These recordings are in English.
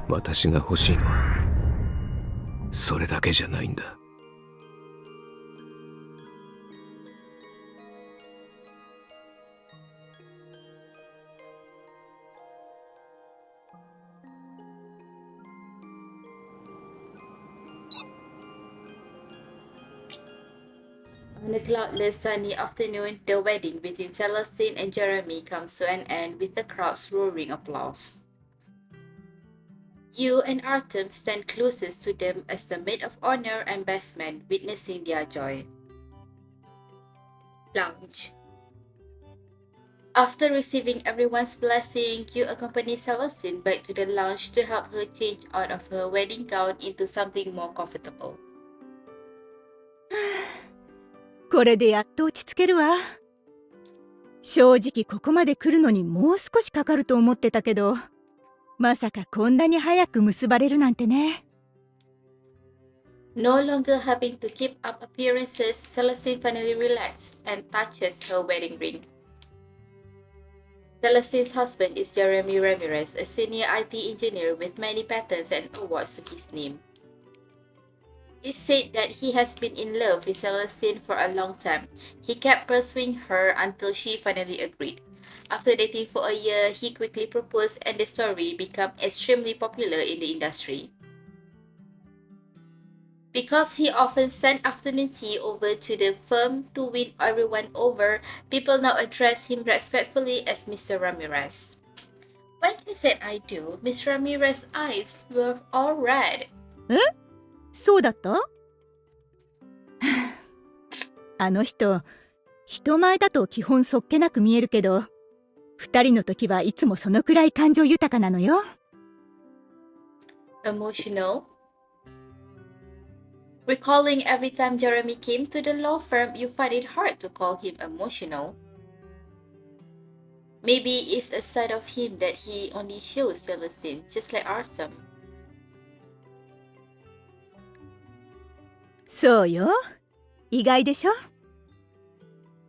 私が欲しいのはそれだけじゃないんだ。On a cloudless sunny afternoon, the wedding between Celestine and Jeremy comes to an end with the crowd's roaring applause. You and Artem stand closest to them as the maid of honor and best man, witnessing their joy. Lounge. After receiving everyone's blessing, you accompany Celestine back to the lounge to help her change out of her wedding gown into something more comfortable. これでやっと落ち着けるわ。正直ここまで来るのにもう少しかかると思ってたけど、まさかこんなに早く結ばれるなんてね。No longer having to keep up appearances, Celestine finally relaxes and touches her wedding ring. Celestine's husband is Jeremy Ramirez, a senior IT engineer with many patents and awards to his name. It's said that he has been in love with Celestine for a long time. He kept pursuing her until she finally agreed. After dating for a year, he quickly proposed and the story became extremely popular in the industry. Because he often sent afternoon tea over to the firm to win everyone over, people now address him respectfully as Mr. Ramirez. When he said I do, Miss Ramirez's eyes were all red. そうだったあの人、人前だと基本そっけなく見えるけど、二人の時はいつもそのくらい感情豊かなのよ。Emotional. Recalling every time Jeremy came to the law firm, you find it hard to call him emotional. Maybe it's a side of him that he only shows Celestine, just like Artem. そうよ。意外でしょ。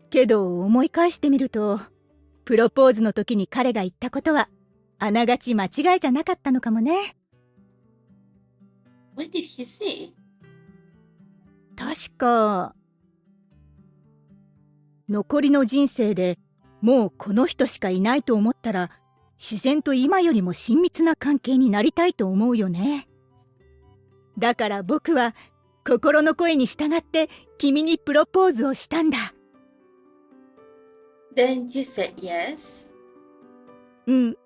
けど思い返してみると、プロポーズの時に彼が言ったことはあながち間違いじゃなかったのかもね。What did he say? 確か、残りの人生でもうこの人しかいないと思ったら、自然と今よりも親密な関係になりたいと思うよね。だから僕は心の声に従って君にプロポーズをしたんだ。Then you said yes? うん。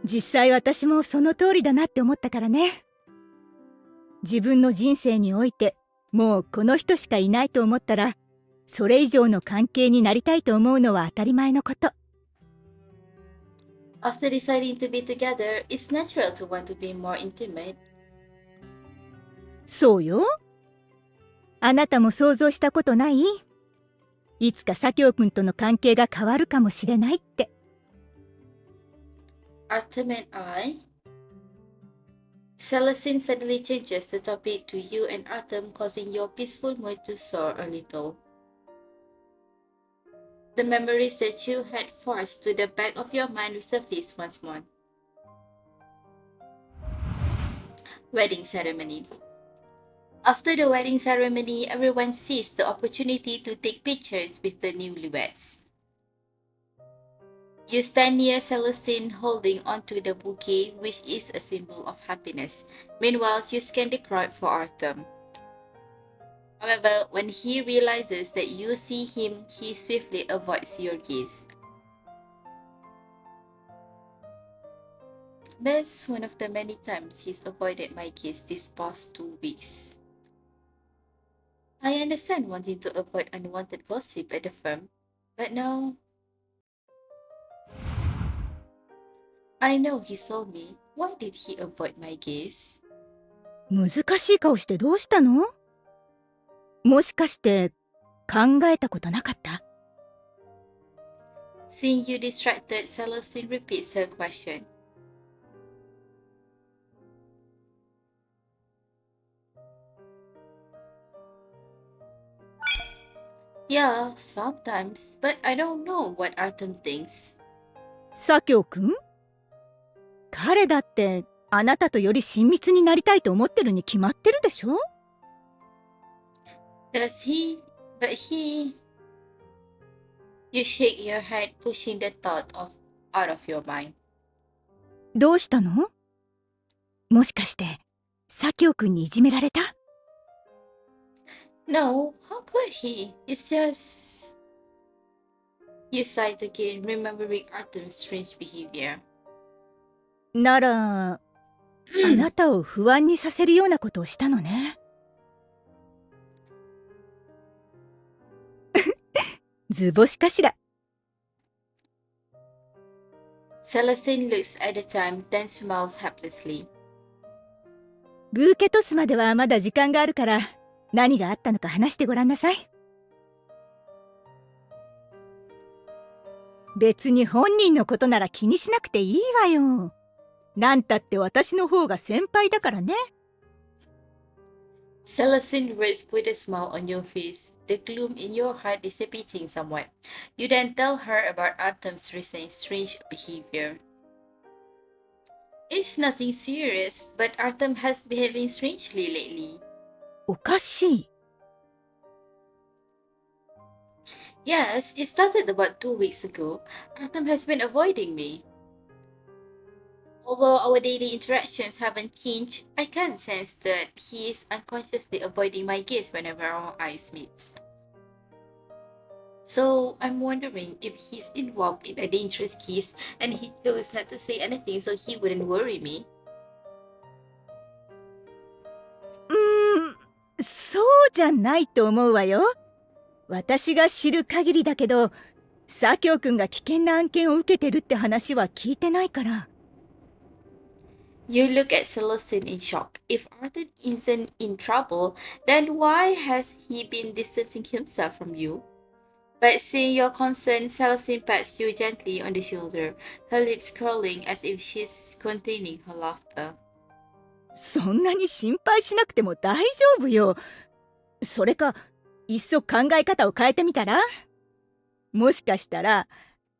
実際私もその通りだなって思ったからね。自分の人生においてもうこの人しかいないと思ったら、それ以上の関係になりたいと思うのは当たり前のこと。After deciding to be together, it's natural to want to be more intimate. そうよ。あなたも想像したことない？いつか左京くんとの関係が変わるかもしれないって。Artem and I? Celestine suddenly changes the topic to you and Artem, causing your peaceful mood to soar a little. The memories that you had forced to the back of your mind resurface once more. Wedding ceremony. After the wedding ceremony, everyone seized the opportunity to take pictures with the newlyweds. You stand near Celestine holding onto the bouquet, which is a symbol of happiness. Meanwhile, you scan the crowd for Artem. However, when he realizes that you see him, he swiftly avoids your gaze. That's one of the many times he's avoided my gaze these past 2 weeks. I understand wanting to avoid unwanted gossip at the firm, but now I know he saw me. Why did he avoid my gaze? 難しい顔してどうしたの？もしかして考えたことなかった？ Seeing you distracted, Celestine repeats her question. Yeah, sometimes, but I don't know what Artem thinks. 左京くん？彼だってあなたとより親密になりたいと思ってるに決まってるでしょ。 Does he? But he. You shake your head, pushing the thought out of your mind. どうしたの？もしかして佐京くんにいじめられた？ No, how could he? It's just. You sighed again, remembering Artem's strange behavior. ならあなたを不安にさせるようなことをしたのね。図星かしら。Celestine looks at the time, then smiles helplessly. ブーケトスまではまだ時間があるから、何があったのか話してごらんなさい。別に本人のことなら気にしなくていいわよ。なんたって私の方が先輩だからね。Celestine waits with a smile on your face, the gloom in your heart dissipating somewhat. You then tell her about Artem's recent strange behavior. It's nothing serious, but Artem has been behaving strangely lately. おかしい。Yes, it started about 2 weeks ago. Artem has been avoiding me. Although our daily interactions haven't changed, I can sense that he is unconsciously avoiding my gaze whenever our eyes meet. So I'm wondering if he's involved in a dangerous case and he chose not to say anything so he wouldn't worry me. そうじゃないと思うわよ。私が知る限りだけど、佐京くんが危険な案件を受けてるって話は聞いてないから。You look at Celestine in shock. If Arthur isn't in trouble, then why has he been distancing himself from you? But seeing your concern, Celestine pats you gently on the shoulder, her lips curling as if she's containing her laughter. そんなに心配しなくても大丈夫よ。それか、いっそ考え方を変えてみたら？もしかしたら、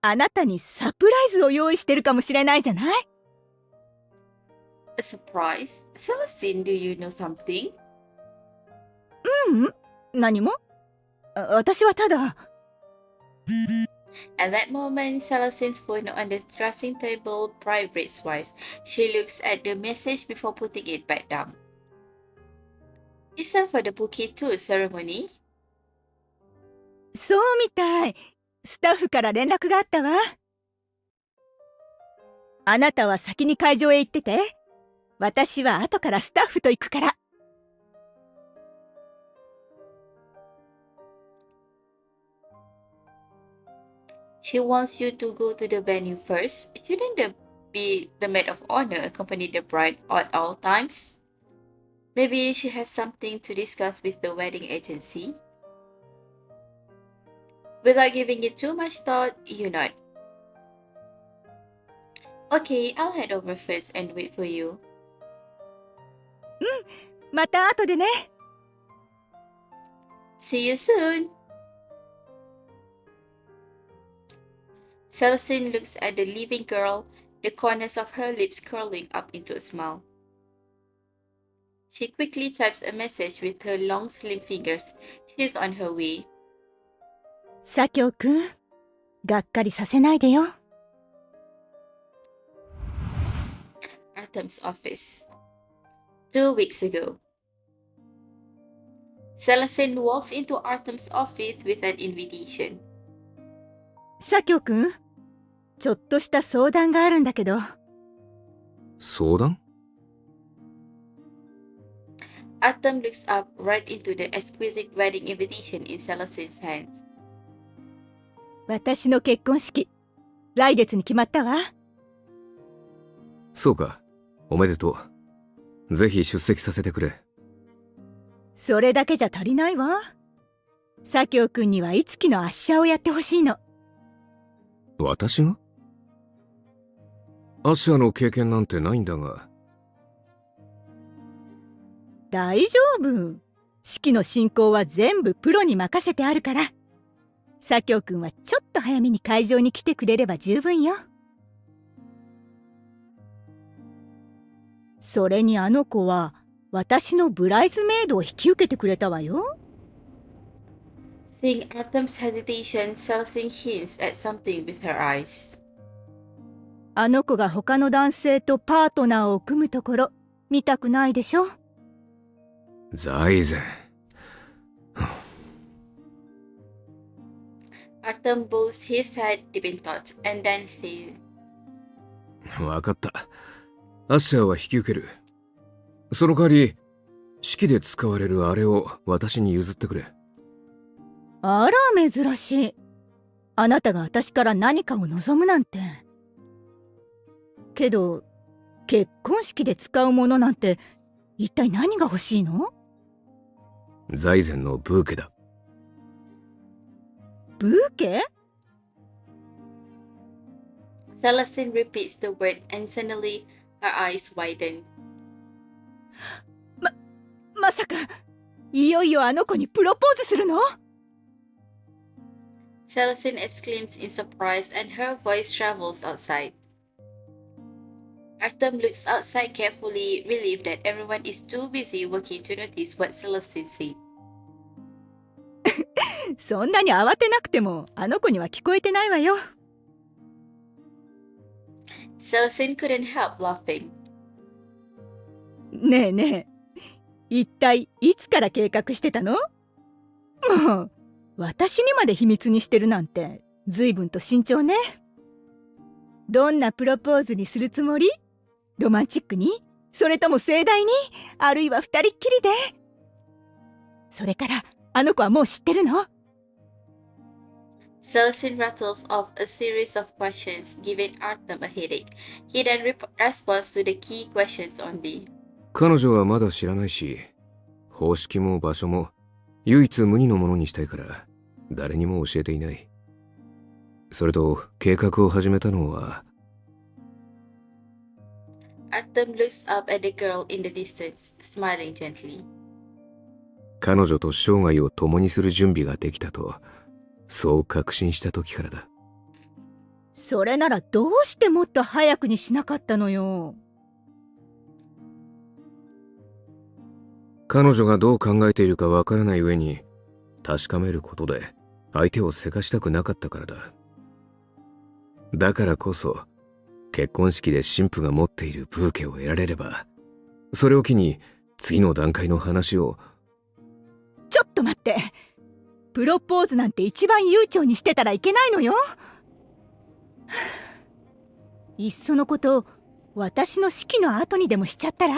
あなたにサプライズを用意してるかもしれないじゃない？ A surprise? Celestine, do you know something? 何も？私はただ。At that moment, Celestine's phone on the dressing table vibrates twice. She looks at the message before putting it back down. It's time for the bouquet tour ceremony. そうみたい。スタッフから連絡があったわ。あなたは先に会場へ行ってて。私は後からスタッフと行くから。She wants you to go to the venue first. Shouldn't the maid of honor accompany the bride at all times? Maybe she has something to discuss with the wedding agency. Without giving it too much thought, you nod. Okay, I'll head over first and wait for you. また後でね。See you soon. Celestine looks at the leaving girl, the corners of her lips curling up into a smile. She quickly types a message with her long, slim fingers. She's on her way. 佐京くん、がっかりさせないでよ。Artem's office. 2 weeks ago. Celestine walks into Artem's office with an invitation. 佐京くん、ちょっとした相談があるんだけど。相談？ Artem looks up right into the exquisite wedding invitation in Celestine's hands. 私の結婚式、来月に決まったわ。そうか。おめでとう。ぜひ出席させてくれ。それだけじゃ足りないわ。佐京くんにはいつきの圧車をやってほしいの。私が？アッシャーの経験なんてないんだが。大丈夫。式の進行は全部プロに任せてあるから。佐京くんはちょっと早めに会場に来てくれれば十分よ。それにあの子は私のブライズメイドを引き受けてくれたわよ。Seeing Artem's hesitation, Celestine hints at something with her eyes. あの子が他の男性とパートナーを組むところ見たくないでしょ。財前。Artem bows his head deep in thought and then says, わかった。アッシャーは引き受ける。その代わり、式で使われるあれを私に譲ってくれ。あら、珍しい。あなたが私から何かを望むなんて。けど、結婚式で使うものなんて一体何が欲しいの？財前のブーケだ。ブーケ？ Celestine repeats the word and suddenly her eyes widen. まさか、いよいよあの子にプロポーズするの？ Celestine exclaims in surprise and her voice travels outside. Artem looks outside carefully, relieved that everyone is too busy working to notice what Celestine said. そんなに慌てなくてもあの子には聞こえてないわよ。Celestine couldn't help laughing. ねえねえ、一体いつから計画してたの？もう私にまで秘密にしてるなんて随分と慎重ね。どんなプロポーズにするつもり？ロマンチックに？それとも盛大に？あるいは二人っきりで？それからあの子はもう知ってるの？ Celestine rattles off a series of questions, giving Artem a headache. He then responds to the key questions only. 彼女はまだ知らないし、方式も場所も唯一無二のものにしたいから誰にも教えていない。それと計画を始めたのは。Artem looks up at the girl in the distance, smiling gently. 彼女と生涯を共にする準備ができたと、そう確信した時からだ。それならどうしてもっと早くにしなかったのよ。彼女がどう考えているかわからない上に、確かめることで相手をせかしたくなかったからだ。だからこそ、結婚式で新婦が持っているブーケを得られれば、それを機に次の段階の話を。ちょっと待って。プロポーズなんて一番悠長にしてたらいけないのよ。いっそのこと私の式の後にでもしちゃったら？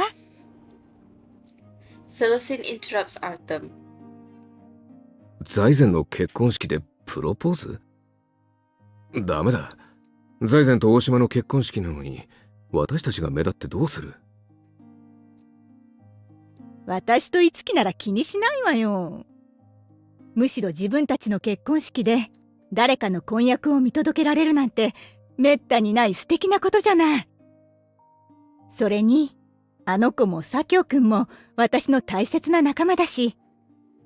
Celestine interrupts Artem. 財前の結婚式でプロポーズ？ダメだ。財前と大島の結婚式なのに、私たちが目立ってどうする？私と五木なら気にしないわよ。むしろ自分たちの結婚式で誰かの婚約を見届けられるなんてめったにない素敵なことじゃない。それにあの子も左京くんも私の大切な仲間だし、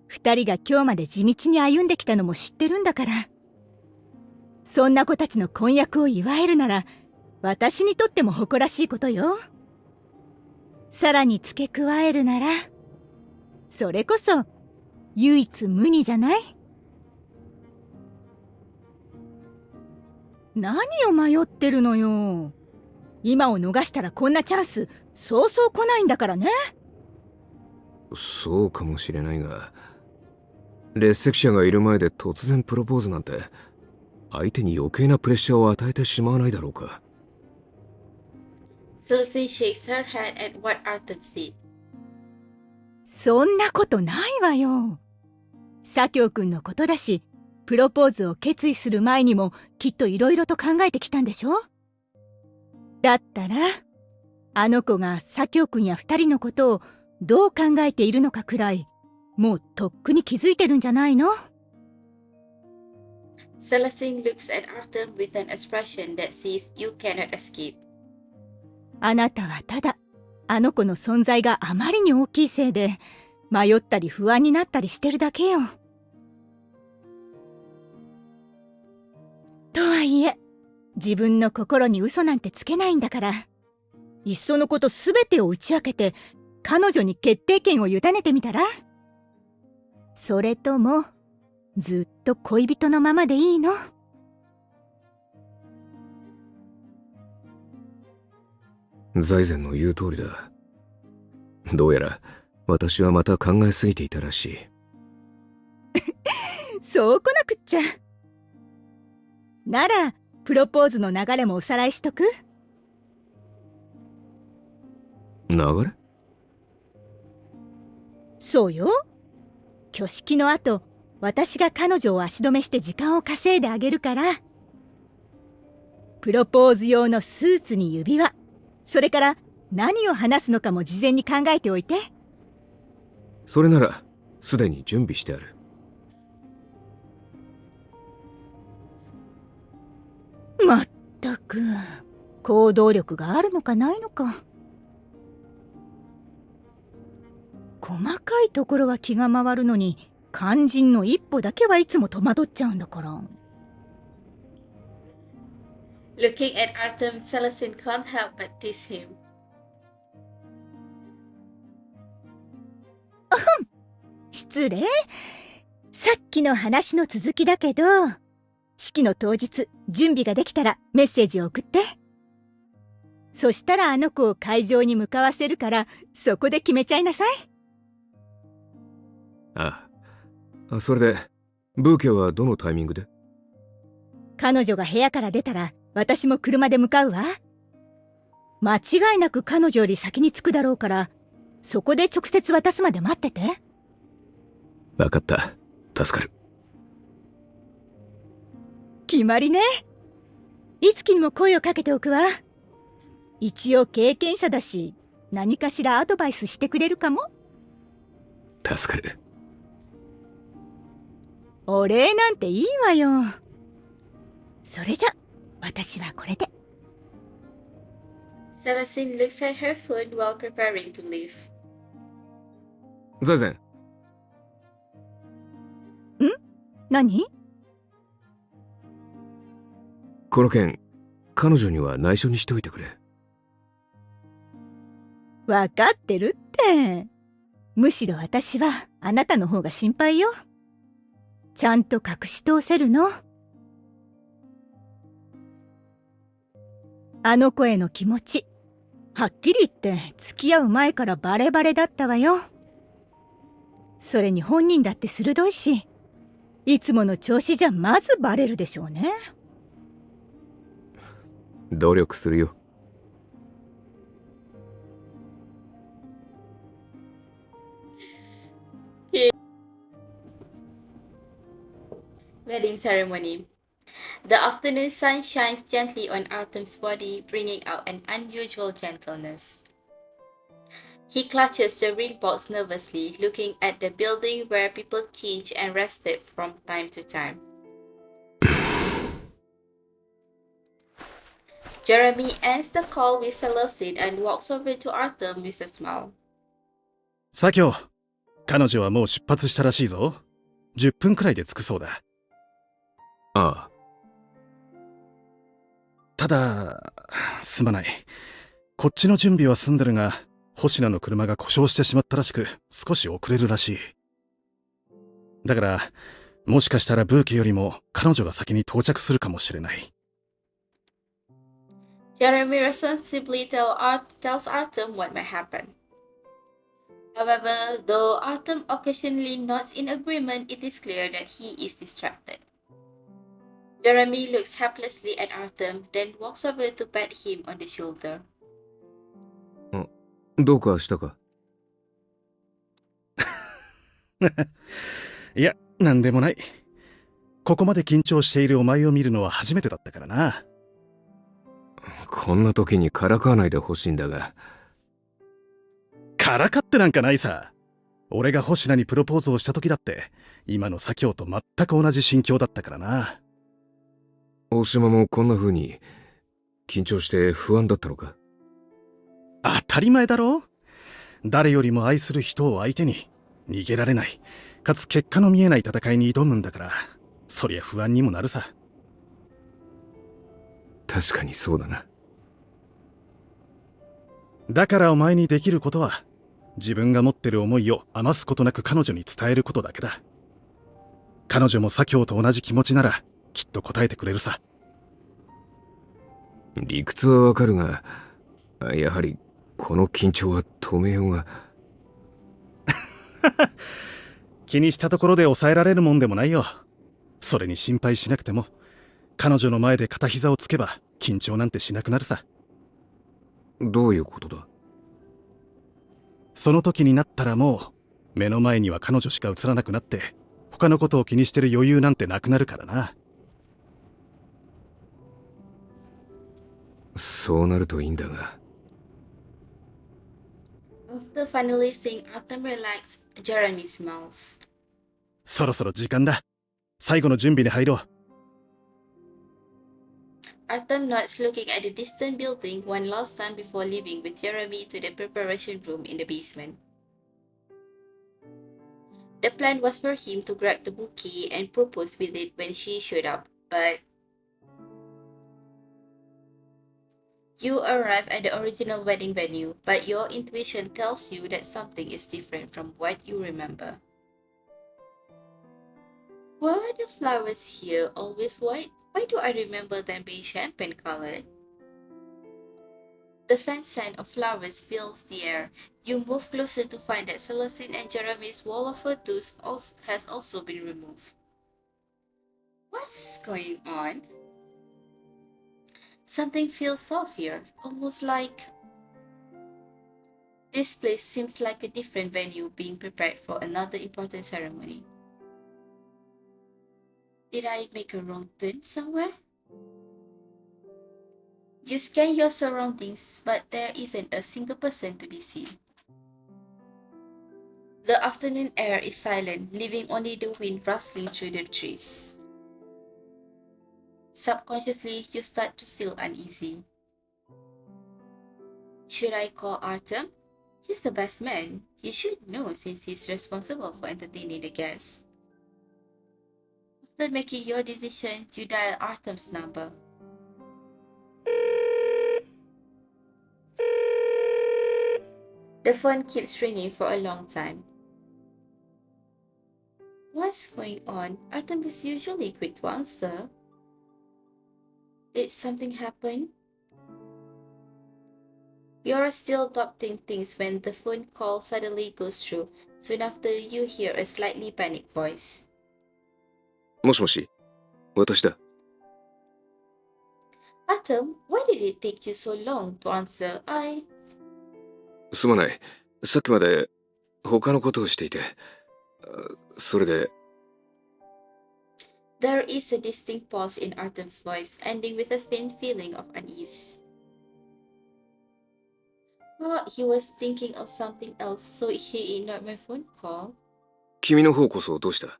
二人が今日まで地道に歩んできたのも知ってるんだから。そんな子たちの婚約を祝えるなら私にとっても誇らしいことよ。さらに付け加えるならそれこそ唯一無二じゃない？何を迷ってるのよ。今を逃したらこんなチャンスそうそう来ないんだからね。そうかもしれないが、列席者がいる前で突然プロポーズなんて、相手に余計なプレッシャーを与えてしまわないだろうか。Celestine shakes her head at what Artem said. そんなことないわよ。左京くんのことだし、プロポーズを決意する前にもきっといろいろと考えてきたんでしょ？だったらあの子が左京くんや二人のことをどう考えているのかくらいもうとっくに気づいてるんじゃないの？ Celestine looks at Artem with an expression that says you cannot escape. あなたはただあの子の存在があまりに大きいせいで迷ったり不安になったりしてるだけよ。とはいえ自分の心に嘘なんてつけないんだから。いっそのことすべてを打ち明けて彼女に決定権を委ねてみたら？それともずっと恋人のままでいいの？財前の言う通りだ。どうやら私はまた考えすぎていたらしい。そうこなくっちゃ。ならプロポーズの流れもおさらいしとく？流れ？そうよ。挙式の後、私が彼女を足止めして時間を稼いであげるから、プロポーズ用のスーツに指輪、それから何を話すのかも事前に考えておいて。それならすでに準備してある。まったく行動力があるのかないのか。細かいところは気が回るのに、肝心の一歩だけはいつも戸惑っちゃうんだから。Looking at Artem, Celestine can't help but tease him. 失礼。さっきの話の続きだけど、式の当日準備ができたらメッセージを送って。そしたらあの子を会場に向かわせるから、そこで決めちゃいなさい。ああ。それでブーケはどのタイミングで？彼女が部屋から出たら私も車で向かうわ。間違いなく彼女より先に着くだろうから、そこで直接渡すまで待ってて。わかった。助かる。決まりね。いつきにも声をかけておくわ。一応経験者だし、何かしらアドバイスしてくれるかも。助かる。お礼なんていいわよ。それじゃ、私はこれで。Celestine looks at her phone while preparing to leave. 財前。何？この件、彼女には内緒にしておいてくれ。わかってるって。むしろ私はあなたの方が心配よ。ちゃんと隠し通せるの？あの子への気持ち、はっきり言って付き合う前からバレバレだったわよ。それに本人だって鋭いし、いつもの調子じゃまずバレるでしょうね。努力するよ。Wedding ceremony. The afternoon sun shines gently on Artem's body, bringing out an unusual gentleness. He clutches the ring box nervously, looking at the building where people changed and rested from time to time. Jeremy ends the call with Celestine and walks over to Artem with a smile. 左京、彼女はもう出発したらしいぞ。10分くらいで着くそうだ。ああ。ただ、すまない。こっちの準備は済んでるが、星名の車が故障してしまったらしく、少し遅れるらしい。だから、もしかしたらブーケよりも彼女が先に到着するかもしれない。Jeremy responsibly tells Artem what might happen. However, though Artem occasionally nods in agreement, it is clear that he is distracted. Jeremy looks helplessly at Artem, then walks over to pat him on the shoulder. どうかしたか？いや、なんでもない。ここまで緊張しているお前を見るのは初めてだったからな。こんな時にからかわないでほしいんだが。からかってなんかないさ。俺が星名にプロポーズをした時だって、今の左京と全く同じ心境だったからな。大島もこんな風に緊張して不安だったのか？当たり前だろ。誰よりも愛する人を相手に逃げられない、かつ結果の見えない戦いに挑むんだから、そりゃ不安にもなるさ。確かにそうだな。だからお前にできることは、自分が持ってる思いを余すことなく彼女に伝えることだけだ。彼女も左京と同じ気持ちなら、きっと答えてくれるさ。理屈はわかるが、やはりこの緊張は止めようが。気にしたところで抑えられるもんでもないよ。それに心配しなくても、彼女の前で片膝をつけば緊張なんてしなくなるさ。どういうことだ？その時になったらもう、目の前には彼女しか映らなくなって、他のことを気にしてる余裕なんてなくなるからな。そうなるといいんだが。After finally seeing Artem relax, Jeremy smiles. そろそろ時間だ。最後の準備に入ろう。Artem nods, looking at the distant building one last time before leaving with Jeremy to the preparation room in the basement. The plan was for him to grab the bouquet and propose with it when she showed up, but you arrive at the original wedding venue, but your intuition tells you that something is different from what you remember. Were the flowers here always white? Why do I remember them being champagne colored? The faint scent of flowers fills the air. You move closer to find that Celestine and Jeremy's wall of photos has also been removed. What's going on? Something feels off here, almost like this place seems like a different venue being prepared for another important ceremony. Did I make a wrong turn somewhere? You scan your surroundings, but there isn't a single person to be seen. The afternoon air is silent, leaving only the wind rustling through the trees. Subconsciously, you start to feel uneasy. Should I call Artem? He's the best man. He should know since he's responsible for entertaining the guests. After making your decision, you dial Artem's number. The phone keeps ringing for a long time. What's going on? Artem is usually quick to answer. Did something happen? You're still adopting things when the phone call suddenly goes through. Soon after, you hear a slightly panicked voice. もしもし、私だ。Artem, why did it take you so long to answer? すまない。さっきまで他のことをしていて。それで。There is a distinct pause in Artem's voice, ending with a faint feeling of unease. He was thinking of something else, so he ignored my phone call. 君の方こそどうした？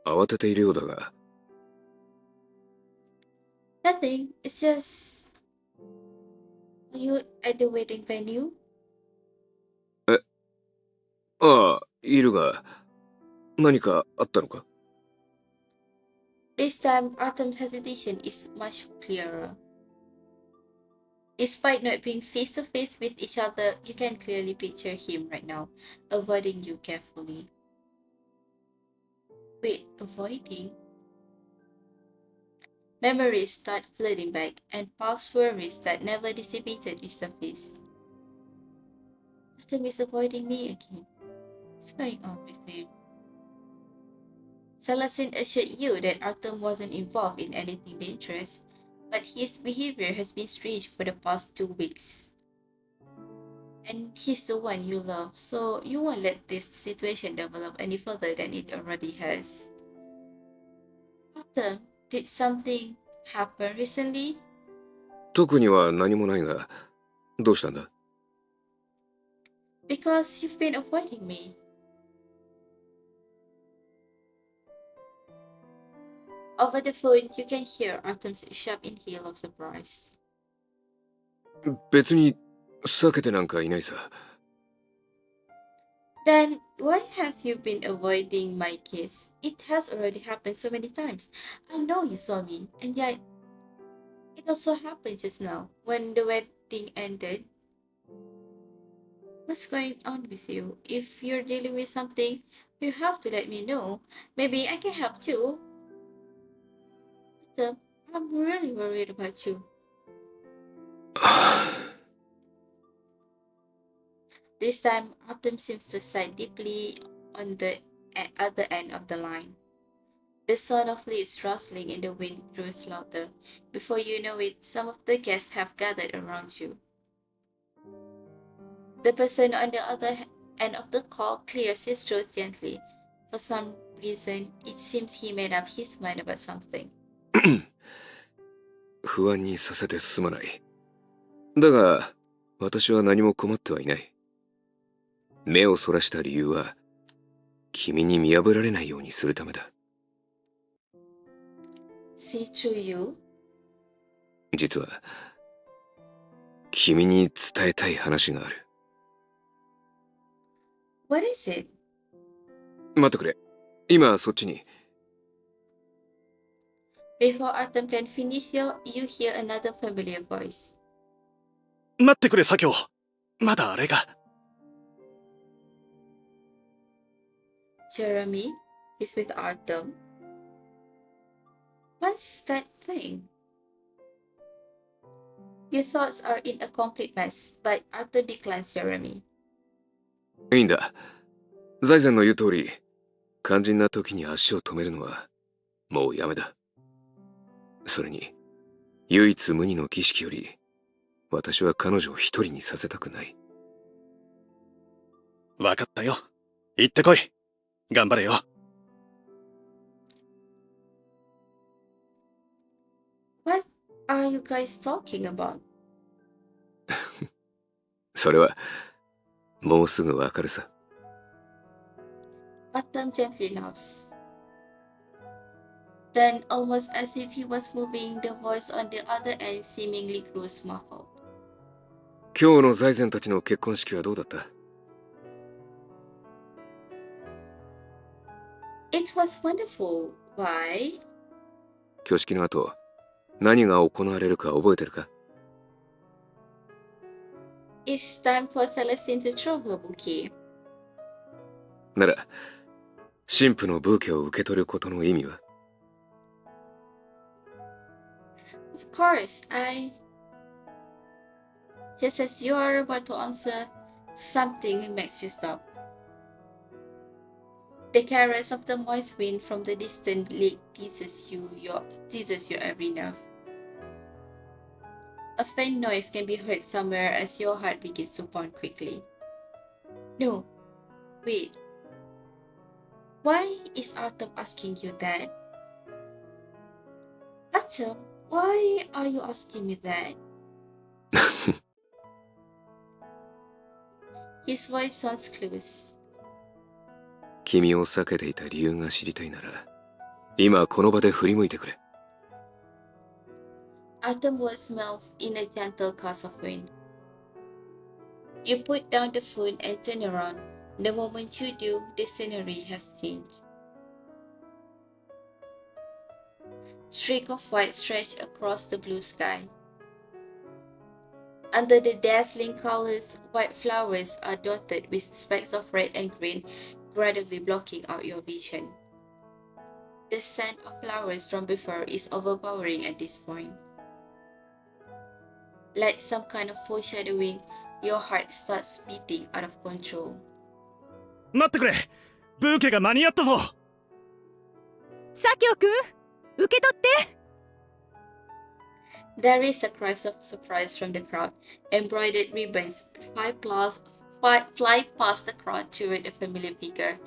慌てているようだが。Nothing, it's just... Are you at the wedding venue? ああ、いるが。何かあったのか？ This time, Artem's hesitation is much clearer. Despite not being face to face with each other, you can clearly picture him right now, avoiding you carefully. Wait, avoiding? Memories start flooding back, and past worries that never dissipated resurface. Artem is avoiding me again. What's going on with him? Celestine assured you that Artem wasn't involved in anything dangerous, but his behavior has been strange for the past 2 weeks. And he's the one you love, so you won't let this situation develop any further than it already has. Artem, did something happen recently? 特には何もないが、どうしたんだ？ Because you've been avoiding me. Over the phone, you can hear Artem's sharp inhale of surprise. 別に避けてなんかいないさ。Then, why have you been avoiding my kiss? It has already happened so many times. I know you saw me, and yet, it also happened just now, when the wedding ended. What's going on with you? If you're dealing with something, you have to let me know. Maybe I can help too. Artem, I'm really worried about you. This time, Artem seems to sigh deeply on the other end of the line. The sound of leaves rustling in the wind grows louder. Before you know it, some of the guests have gathered around you. The person on the other end of the call clears his throat gently. For some reason, it seems he made up his mind about something. 不安にさせてすまない。だが、私は何も困ってはいない。目をそらした理由は、君に見破られないようにするためだ。See through you? 実は、君に伝えたい話がある。What is it? 待ってくれ。今そっちに。Before Artem can finish, you hear another familiar voice. 待ってくれ、左京。まだあれが。Jeremy is with Artem. What's that thing? Your thoughts are in a complete mess, but Artem declines Jeremy. いいんだ。財前の言う通り、肝心な時に足を止めるのは、もうやめだ。それに、唯一無二の儀式より、私は彼女を一人にさせたくない。わかったよ。行ってこい。頑張れよ。What are you guys talking about? それは、もうすぐわかるさ。Artem gently laughs. Then, almost as if he was moving, the voice on the other end seemingly grows muffled. 今日の財前たちの結婚式はどうだった？ It was wonderful. Why? 挙式の後、何が行われるか覚えてるか？ It's time for Celestine to throw her bouquet. なら、新婦のブーケを受け取ることの意味は？ Of course, Just as you are about to answer, something makes you stop. The caress of the moist wind from the distant lake teases you every nerve. A faint noise can be heard somewhere as your heart begins to pound quickly. No, wait. Why is Artem asking you that? Artem, why are you asking me that? His voice sounds close. 君を避けていた理由が知りたいなら、今この場で振り向いてくれ。Artem was melts in a gentle gust of wind. You put down the phone and turn around. The moment you do, the scenery has changed. Streak of white stretched across the blue sky. Under the dazzling colors, white flowers are dotted with specks of red and green, gradually blocking out your vision. The scent of flowers from before is overpowering at this point. Like some kind of foreshadowing, your heart starts beating out of control. 待ってくれ。ブーケが間に合ったぞ。左京くん、受け取って。There is a cry of surprise from the crowd. Embroidered ribbons fly past the crowd toward the familiar figure.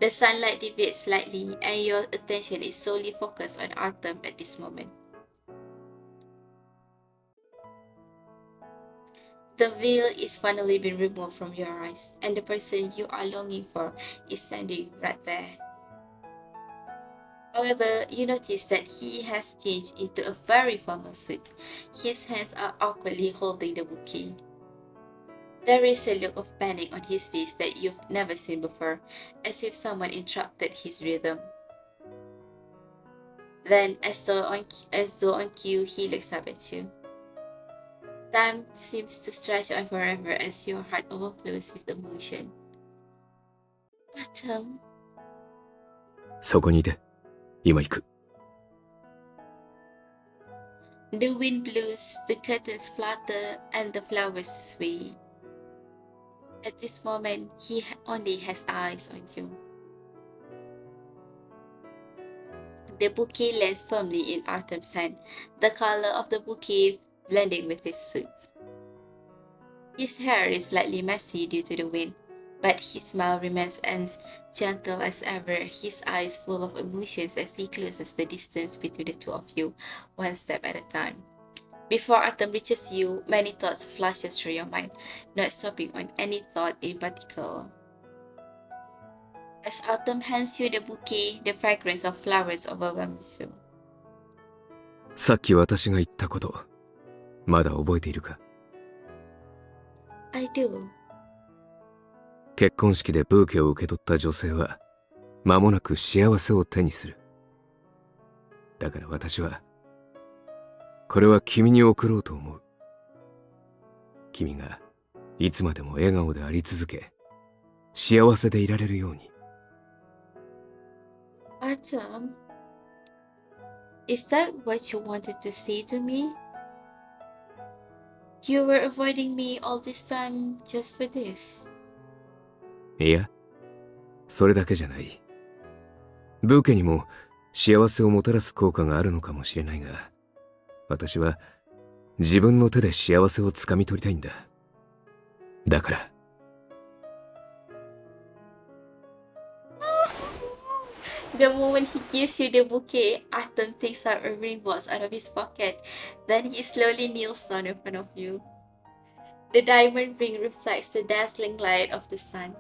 The sunlight deviates slightly, and your attention is solely focused on Artem at this moment. The veil is finally been removed from your eyes, and the person you are longing for is standing right there. However, you notice that he has changed into a very formal suit. His hands are awkwardly holding the bouquet. There is a look of panic on his face that you've never seen before, as if someone interrupted his rhythm. Then, as though on cue, he looks up at you. Time seems to stretch on forever as your heart overflows with emotion. Autumn, そこにいて。今行く。the wind blows, the curtains flutter, and the flowers sway. At this moment, he only has eyes on you. The bouquet lands firmly in Artem's hand, the color of the bouquet blending with his suit. His hair is slightly messy due to the wind, but his smile remains as gentle as ever, his eyes full of emotions as he closes the distance between the two of you, one step at a time. Before Artem reaches you, many thoughts flashes through your mind, not stopping on any thought in particular. As Artem hands you the bouquet, the fragrance of flowers overwhelms you. さっき私が言ったこと、まだ覚えているか？ I do. 結婚式でブーケを受け取った女性は、間もなく幸せを手にする。だから私は、これは君に贈ろうと思う。君がいつまでも笑顔であり続け、幸せでいられるように。Artem, is that what you wanted to say to me? You were avoiding me all this time just for this. いや、それだけじゃない。ブーケにも幸せをもたらす効果があるのかもしれないが、私は自分の手で幸せをつかみ取りたいんだ。だから。The moment he gives you the bouquet, Artem takes out a ring box out of his pocket. Then he slowly kneels down in front of you. The diamond ring reflects the dazzling light of the sun.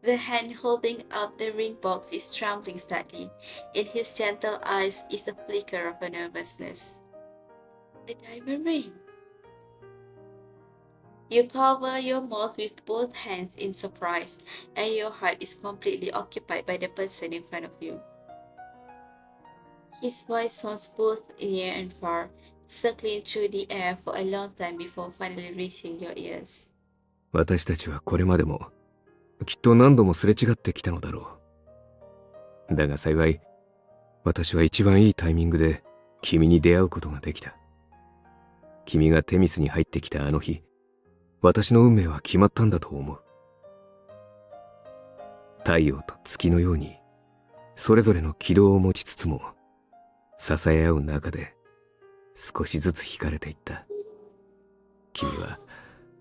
The hand holding up the ring box is trembling slightly. In his gentle eyes is a flicker of nervousness. A diamond ring. You cover your mouth with both hands in surprise, and your heart is completely occupied by the person in front of you. His voice sounds both near and far, circling through the air for a long time before finally reaching your ears. 私たちはこれまでもきっと何度もすれ違ってきたのだろう。だが幸い、私は一番いいタイミングで君に出会うことができた。君がテミスに入ってきたあの日、私の運命は決まったんだと思う。太陽と月のように、それぞれの軌道を持ちつつも、支え合う中で、少しずつ惹かれていった。君は、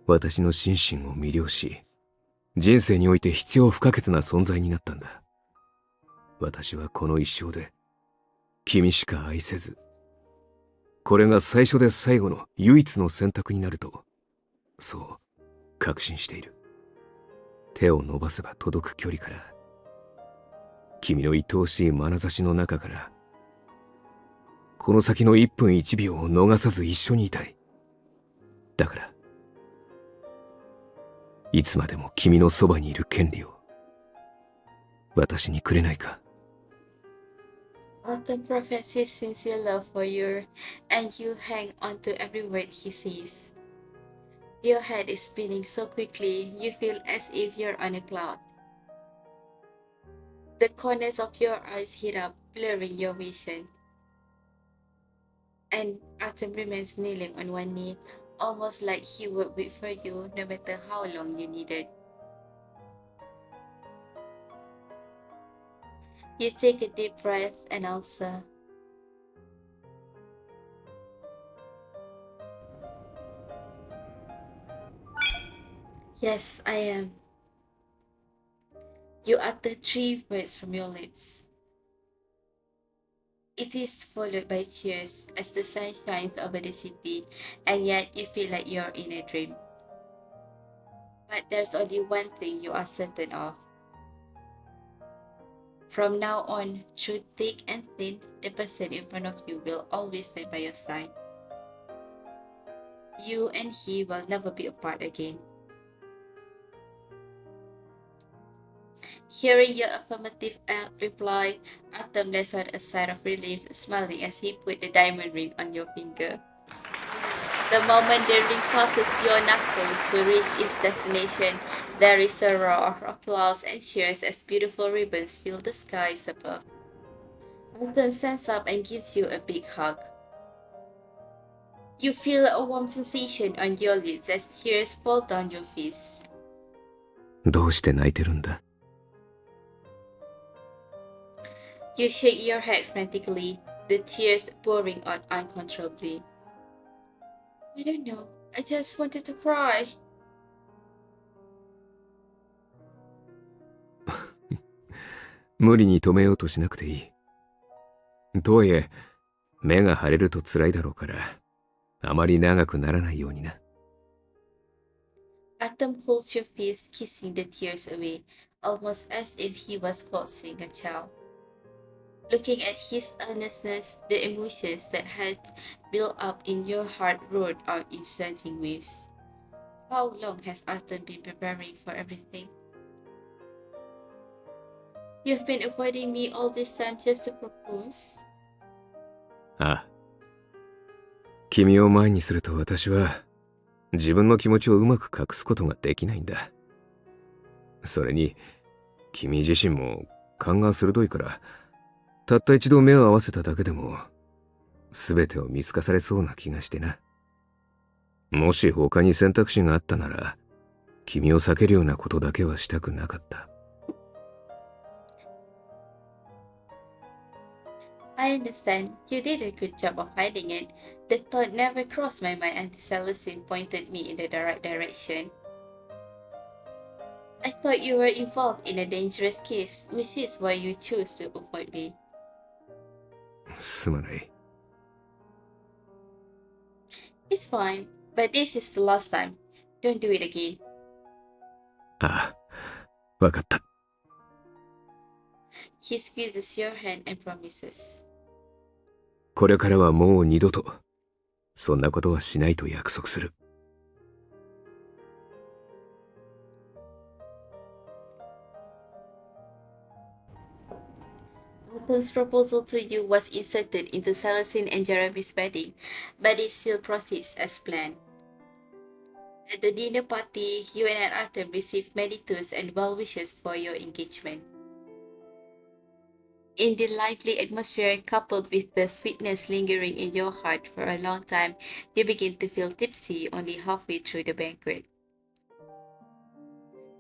私の心身を魅了し、人生において必要不可欠な存在になったんだ。私はこの一生で、君しか愛せず、これが最初で最後の唯一の選択になると、そう確信している。手を伸ばせば届く距離から、君の愛おしい眼差しの中から、この先の1分1秒を逃さず一緒にいたい。だから、いつまでも君のそばにいる権利を、私にくれないか。Autumn professes sincere love for you, and you hang on to every word he says. Your head is spinning so quickly, you feel as if you're on a cloud. The corners of your eyes heat up, blurring your vision. And Artem remains kneeling on one knee, almost like he would wait for you no matter how long you needed. You take a deep breath and answer. Yes, I am. You utter 3 words from your lips. It is followed by cheers as the sun shines over the city, and yet you feel like you're in a dream. But there's only one thing you are certain of. From now on, through thick and thin, the person in front of you will always stand by your side. You and he will never be apart again. Hearing your affirmative reply, Artem let out a sigh of relief, smiling as he put the diamond ring on your finger. The moment the ring passes your knuckles to reach its destination, there is a roar of applause and cheers as beautiful ribbons fill the skies above. Artem stands up and gives you a big hug. You feel a warm sensation on your lips as tears fall down your face. どうして泣いてるんだ？ You shake your head frantically, the tears pouring out uncontrollably. I don't know. I just wanted to cry. 無理に止めようとしなくていい。とはいえ、目が腫れると辛いだろうから、あまり長くならないようにな。Artem holds your face, kissing the tears away, almost as if he was coaxing a child. Looking at his earnestness, the emotions that had built up in your heart roared out in surging waves. How long has Artem been preparing for everything? You've been avoiding me all this time just to propose? ああ。君を前にすると私は、自分の気持ちをうまく隠すことができないんだ。それに、君自身も勘が鋭いから、たった一度目を合わせただけでも、すべてを見透かされそうな気がしてな。もし他に選択肢があったなら、君を避けるようなことだけはしたくなかった。I understand. You did a good job of hiding it. The thought never crossed my mind until Celestine pointed me in the right direction. I thought you were involved in a dangerous case, which is why you chose to avoid me. すまない。It's fine, but this is the last time. Don't do it again. ああ、わかった。He squeezes your hand and promises. これからはもう二度と、そんなことはしないと約束する。Artem's proposal to you was inserted into Celestine and Jeremy's wedding, but it still proceeds as planned. At the dinner party, you and Artem received many toasts and well wishes for your engagement. In the lively atmosphere, coupled with the sweetness lingering in your heart for a long time, you begin to feel tipsy only halfway through the banquet.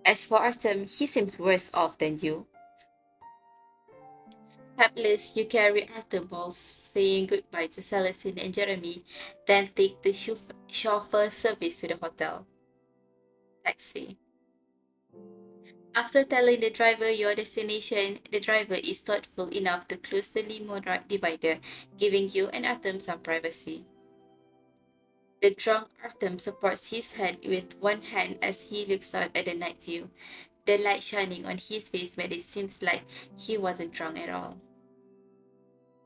As for Artem, he seems worse off than you. Hapless, you carry Artem while saying goodbye to Celestine and Jeremy, then take the chauffeur service to the hotel. Taxi. After telling the driver your destination, the driver is thoughtful enough to close the limo divider, giving you and Artem some privacy. The drunk Artem supports his head with one hand as he looks out at the night view. The light shining on his face made it seem like he wasn't drunk at all.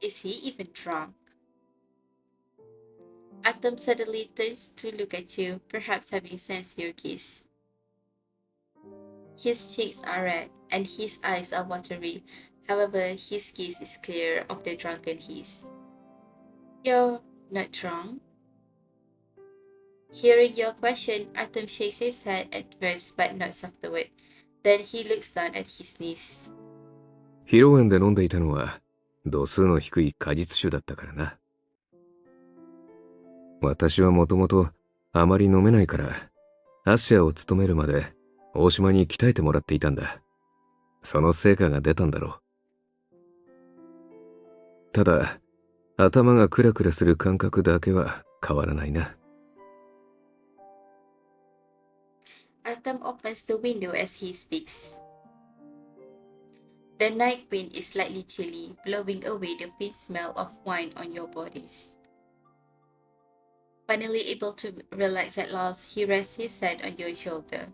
Is he even drunk? Artem suddenly turns to look at you, perhaps having sensed your kiss. His cheeks are red, and his eyes are watery. However, his gaze is clear of the drunken haze. You're not drunk? Hearing your question, Artem shakes his head at first but nods afterward. Then he looks down at his knees. 披露宴で飲んでいたのは、度数の低い果実酒だったからな。私はもともとあまり飲めないから、アッシャーを務めるまで大島に鍛えてもらっていたんだ。その成果が出たんだろう。ただ、頭がクラクラする感覚だけは変わらないな。Artem opens the window as he speaks. The night wind is slightly chilly, blowing away the faint smell of wine on your bodies. Finally able to relax at last, he rests his head on your shoulder.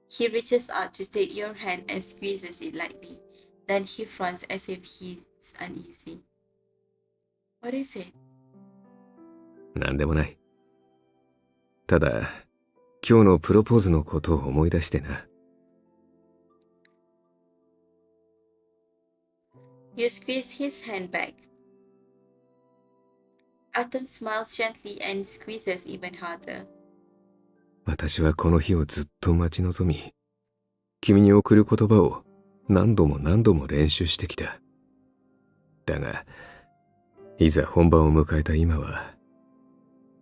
He reaches out to take your hand and squeezes it lightly. Then he frowns as if he's uneasy. What is it? なんでもない。ただ、今日のプロポーズのことを思い出してな。You squeeze his hand back. Artem smiles gently and squeezes even harder. 私はこの日をずっと待ち望み、君に送る言葉を何度も何度も練習してきた。だが、いざ本番を迎えた今は、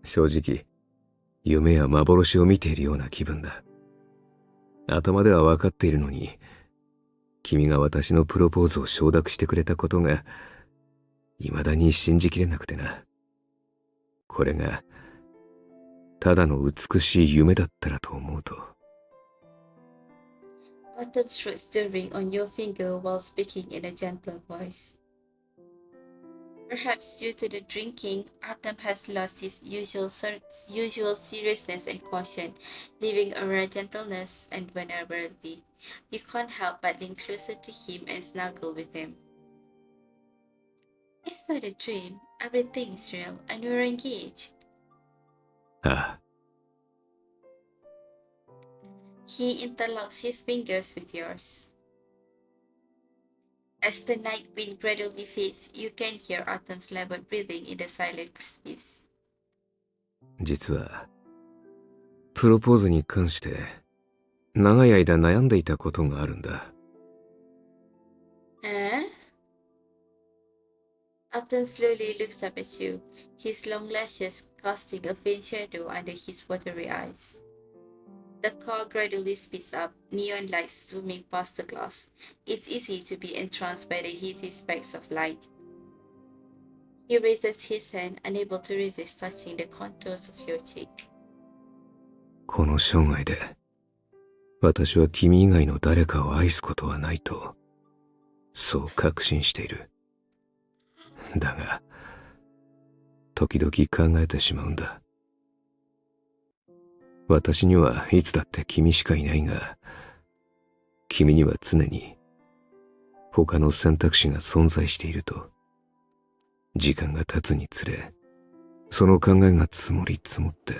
正直、夢や幻を見ているような気分だ。頭では分かっているのに、君が私のプロポーズを承諾してくれたことが、未だに信じきれなくてな。これが、ただの美しい夢だったらと思うと。Autumn strokes the ring on your finger while speaking in a gentler voice. Perhaps due to the drinking, Artem has lost his usual seriousness and caution, leaving a rare gentleness and vulnerability. You can't help but lean closer to him and snuggle with him. It's not a dream. Everything is real, and we're engaged. ああ、He interlocks his fingers with yours. As the night wind gradually fades, you can hear Autumn's labored breathing in the silent space. 実は、プロポーズに関して、長い間悩んでいたことがあるんだ。Eh? Autumn slowly looks up at you, his long lashes casting a faint shadow under his watery eyes. The car gradually speeds up, neon lights zooming past the glass. It's easy to be entranced by the hazy specks of light. He raises his hand, unable to resist touching the contours of your cheek. この生涯で、私は君以外の誰かを愛すことはないと、そう確信している。だが、時々考えてしまうんだ。私にはいつだって君しかいないが、君には常に他の選択肢が存在していると。時間が経つにつれ、その考えが積もり積もって、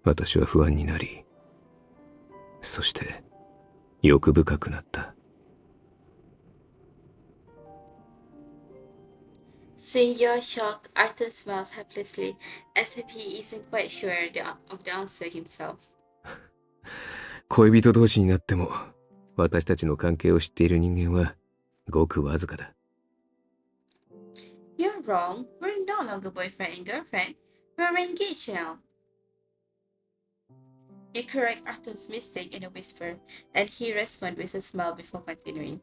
私は不安になり、そして欲深くなった。Seeing your shock, Arthur smiles helplessly, as if he isn't quite sure of the answer himself. 恋人同士になっても、私たちの関係を知っている人間は、ごくわずかだ。You're wrong. We're no longer boyfriend and girlfriend. We're engaged now. You correct Arthur's mistake in a whisper, and he responds with a smile before continuing.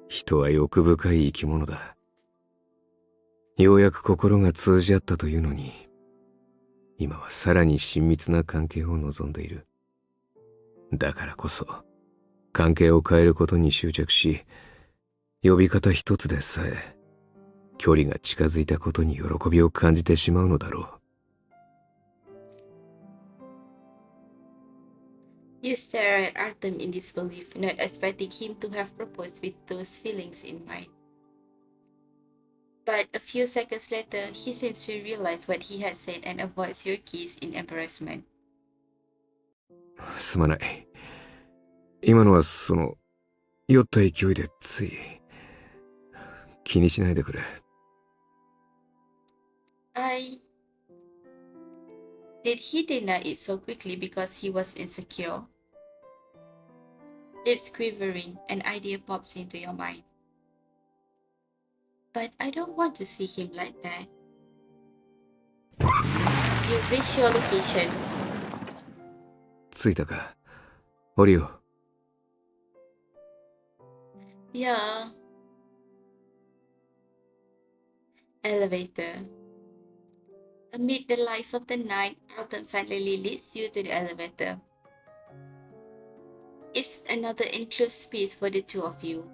人は欲深い生き物だ。ようやく心が通じ合ったというのに、今はさらに親密な関係を望んでいる。だからこそ、関係を変えることに執着し、呼び方一つでさえ、距離が近づいたことに喜びを感じてしまうのだろう。You stare at Artem in disbelief, not expecting him to have proposed with those feelings in mind. But a few seconds later, he seems to realize what he had said and avoids your kiss in embarrassment. すまない。今のは酔った勢いでつい。気にしないでくれ。Did he deny it so quickly because he was insecure? Lips quivering, an idea pops into your mind. But I don't want to see him like that. You reach your location. 着いたか。降りよう。Yeah. Elevator. Amid the lights of the night, Artem silently leads you to the elevator. It's another enclosed space for the two of you.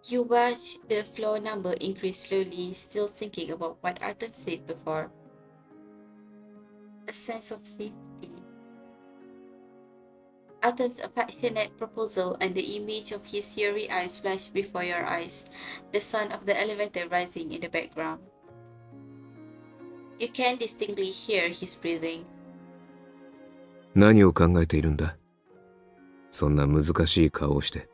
You watch the floor number increase slowly, still thinking about what Artem said before. A sense of safety. Artem's affectionate proposal and the image of his teary eyes flash before your eyes, the sound of the elevator rising in the background. You can distinctly hear his breathing. 何を考えているんだ？そんな難しい顔をして。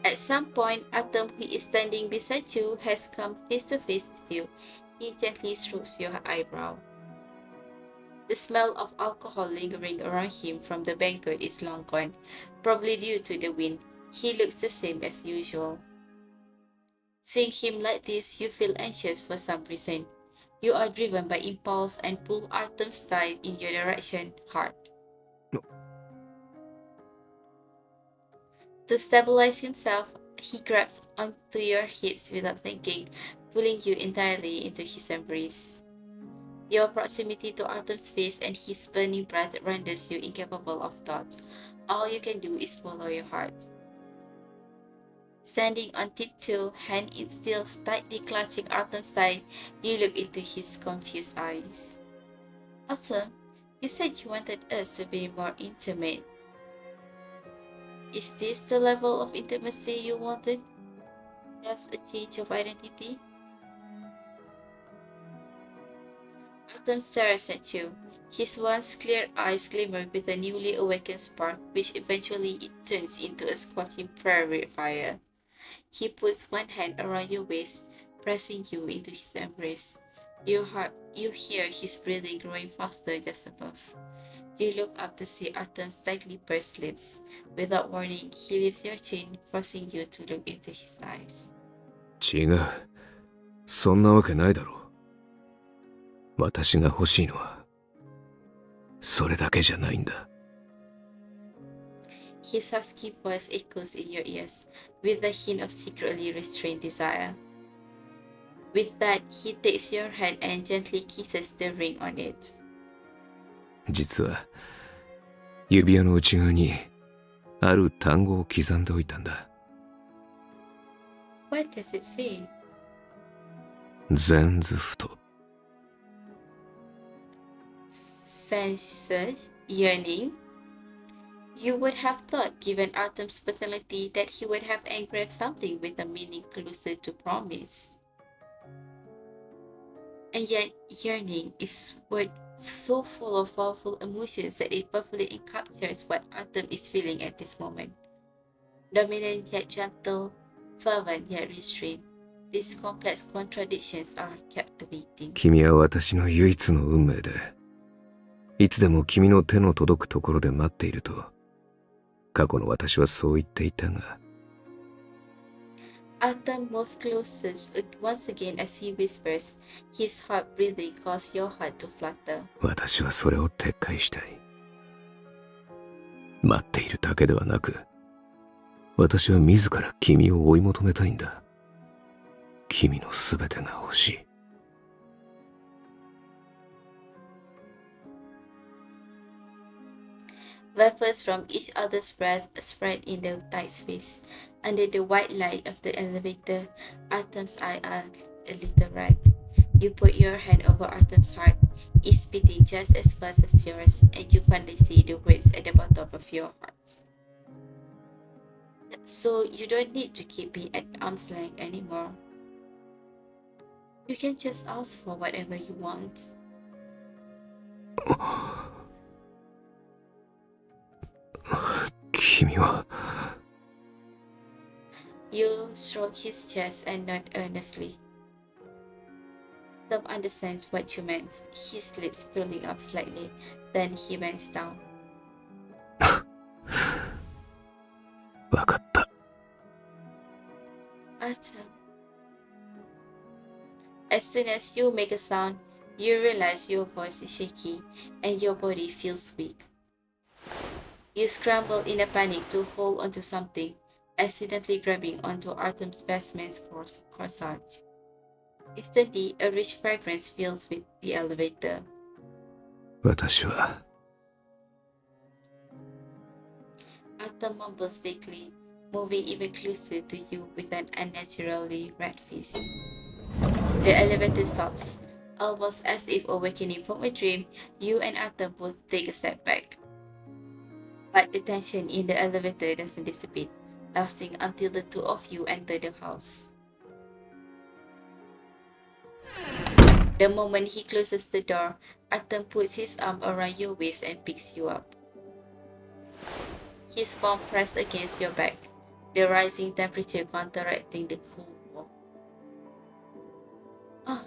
At some point, Artem, who is standing beside you, has come face to face with you. He gently strokes your eyebrow. The smell of alcohol lingering around him from the banquet is long gone, probably due to the wind. He looks the same as usual. Seeing him like this, you feel anxious for some reason. You are driven by impulse and pull Artem's tie in your direction hard. To stabilize himself, he grabs onto your hips without thinking, pulling you entirely into his embrace. Your proximity to Artem's face and his burning breath renders you incapable of thought. All you can do is follow your heart. Standing on tiptoe, hand still tightly clutching Artem's side, you look into his confused eyes. Artem, you said you wanted us to be more intimate. Is this the level of intimacy you wanted? Just a change of identity? Artem stares at you. His once clear eyes glimmer with a newly awakened spark, which eventually it turns into a scorching prairie fire. He puts one hand around your waist, pressing you into his embrace. You hear his breathing growing faster just above. You look up to see Artem's tightly pursed lips. Without warning, he lifts your chin, forcing you to look into his eyes. 違う。そんなわけないだろう。私が欲しいのは、それだけじゃないんだ。His husky voice echoes in your ears, with a hint of secretly restrained desire. With that, he takes your hand and gently kisses the ring on it. 実は、指輪の内側に、ある単語を刻んでおいたんだ。What does it say? 全図太。Sensuous, yearning. You would have thought, given Artem's personality, that he would have engraved something with a meaning closer to promise. And yet, yearning is word so full of powerful emotions that it perfectly encaptures what Artem is feeling at this moment. Dominant yet gentle, fervent yet restrained. These complex contradictions are captivating. 君は私の唯一の運命で、いつでも君の手の届くところで待っていると、過去の私はそう言っていたが。Artem moves closer once again as he whispers, his heart breathing causes your heart to flutter. 私はそれを撤回したい。待っているだけではなく、私は自ら君を追い求めたいんだ。君のすべてが欲しい。Vapors from each other's breath spread in the tight space. Under the white light of the elevator, Artem's eyes are a little red. You put your hand over Artem's heart. It's beating just as fast as yours, and you finally see the words at the bottom of your heart. So you don't need to keep me at arm's length anymore. You can just ask for whatever you want. 君は。You stroke his chest and nod earnestly. Tom understands what you meant, his lips curling up slightly, then he bends down. わかった。Artem. As soon as you make a sound, you realize your voice is shaky and your body feels weak. You scramble in a panic to hold onto something, accidentally grabbing onto Artem's best man's corsage. Instantly, a rich fragrance fills with the elevator. 私は。Artem mumbles vaguely, moving even closer to you with an unnaturally red face. The elevator stops. Almost as if awakening from a dream, you and Artem both take a step back. But the tension in the elevator doesn't dissipate, lasting until the two of you enter the house. The moment he closes the door, Artem puts his arm around your waist and picks you up. His palm pressed against your back. the rising temperature counteracting the cool wall. Ah,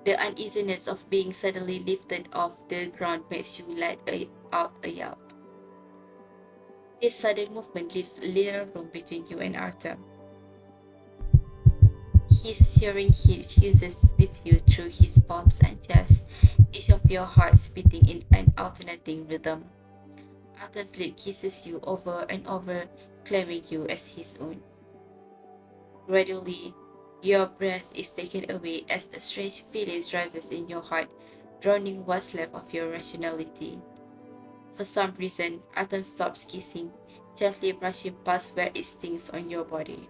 the uneasiness of being suddenly lifted off the ground makes you let out a yelp. This sudden movement leaves little room between you and Artem. His hearing heat fuses with you through his palms and chest, each of your hearts beating in an alternating rhythm. Artem's lip kisses you over and over, claiming you as his own. Gradually, your breath is taken away as a strange feeling rises in your heart, drowning what's left of your rationality. For some reason, Artem stops kissing, gently brushing past where it stings on your body.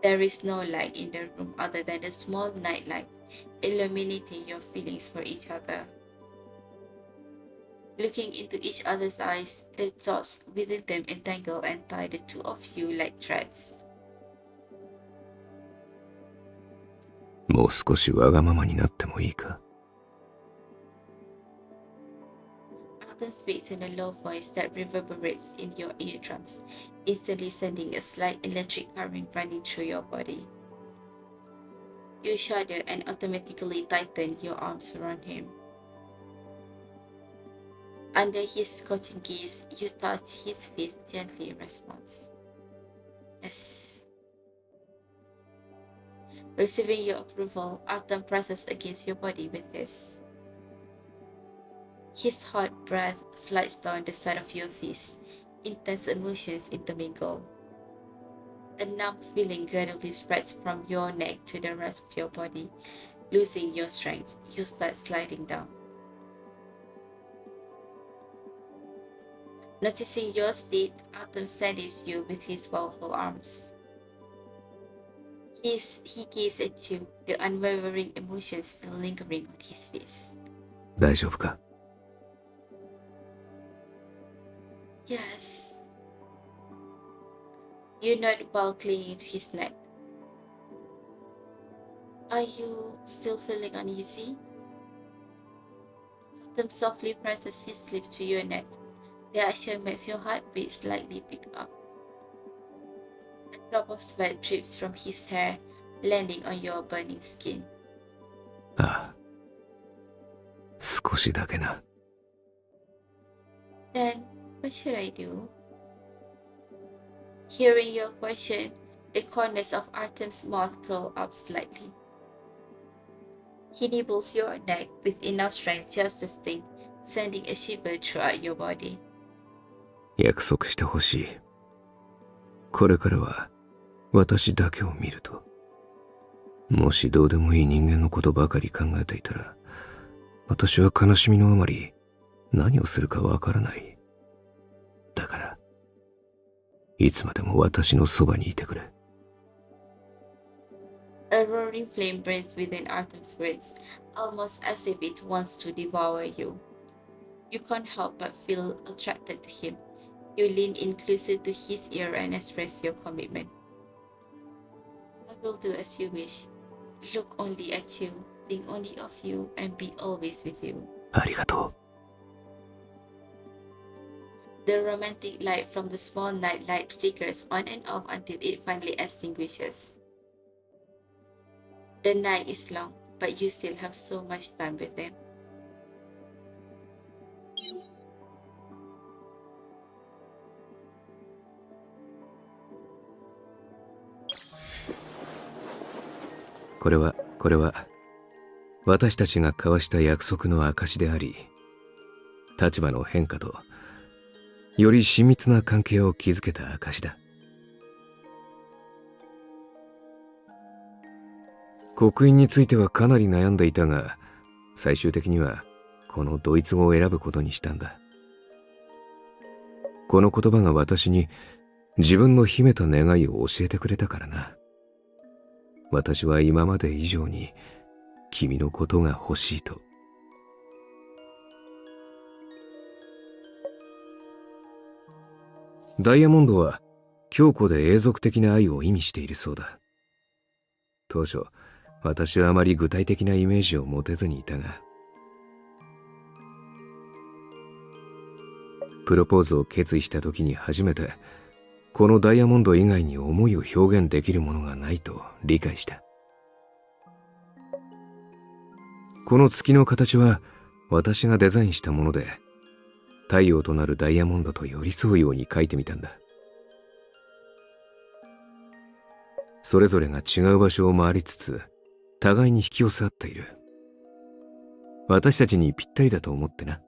There is no light in the room other than the small night light, illuminating your feelings for each other. Looking into each other's eyes, the thoughts within them entangle and tie the two of you like threads. もう少しわがままになってもいいか。 Artem speaks in a low voice that reverberates in your eardrums, instantly sending a slight electric current running through your body. You shudder and automatically tighten your arms around him. Under his scorching gaze, you touch his face gently in response. Yes. Receiving your approval, Artem presses against your body with his. His hot breath slides down the side of your face, intense emotions intermingle. A numb feeling gradually spreads from your neck to the rest of your body. Losing your strength, you start sliding down. Noticing your state, Artem steadies you with his powerful arms. He gazes at you, the unwavering emotion still lingering on his face. 大丈夫か？ Yes. You nod while clinging to his neck. Are you still feeling uneasy? Artem softly presses his lips to your neck. The action makes your heartbeat slightly pick up. A drop of sweat drips from his hair, landing on your burning skin. ああ。少しだけな。 Then, what should I do? Hearing your question, the corners of Artem's mouth curl up slightly. He nibbles your neck with enough strength just to sting, sending a shiver throughout your body. 約束してほしい。これからは私だけを見ると。もしどうでもいい人間のことばかり考えていたら、私は悲しみのあまり何をするかわからない。だから、いつまでも私のそばにいてくれ。A roaring flame burns within Artem's words, almost as if it wants to devour you. You can't help but feel attracted to him. You lean in closer to his ear and express your commitment. I will do as you wish. Look only at you, think only of you, and be always with you. ありがとう。 The romantic light from the small night light flickers on and off until it finally extinguishes. The night is long, but you still have so much time with him. これは私たちが交わした約束の証であり、立場の変化とより親密な関係を築けた証だ。刻印についてはかなり悩んでいたが、最終的にはこのドイツ語を選ぶことにしたんだ。この言葉が私に自分の秘めた願いを教えてくれたからな。私は今まで以上に君のことが欲しいと。ダイヤモンドは強固で永続的な愛を意味しているそうだ。当初、私はあまり具体的なイメージを持てずにいたが、プロポーズを決意した時に初めて、このダイヤモンド以外に思いを表現できるものがないと理解した。この月の形は私がデザインしたもので、太陽となるダイヤモンドと寄り添うように描いてみたんだ。それぞれが違う場所を回りつつ、互いに引き寄せ合っている。私たちにぴったりだと思ってな。